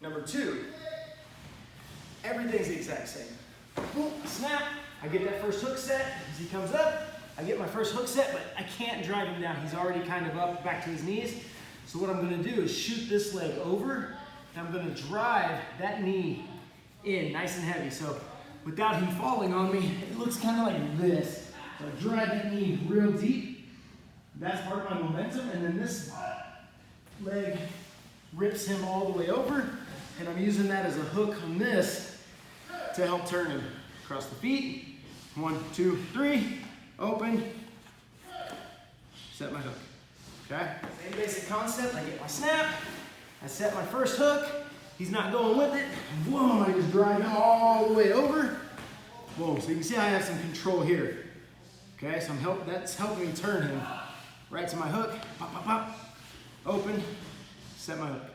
Number 2, everything's the exact same. Boom, snap, I get that first hook set. As he comes up, I get my first hook set, but I can't drive him down. He's already kind of up back to his knees. So what I'm gonna do is shoot this leg over, and I'm gonna drive that knee in nice and heavy. So without him falling on me, it looks kind of like this. So I drive that knee real deep. That's part of my momentum, and then this leg rips him all the way over, and I'm using that as a hook on this to help turn him. Across the feet, 1, 2, 3, open, set my hook, okay? Same basic concept, I get my snap, I set my first hook, he's not going with it, boom, I just drive him all the way over, boom. So you can see I have some control here, okay? So that's helping me turn him right to my hook, pop, pop, pop, open, set my hook.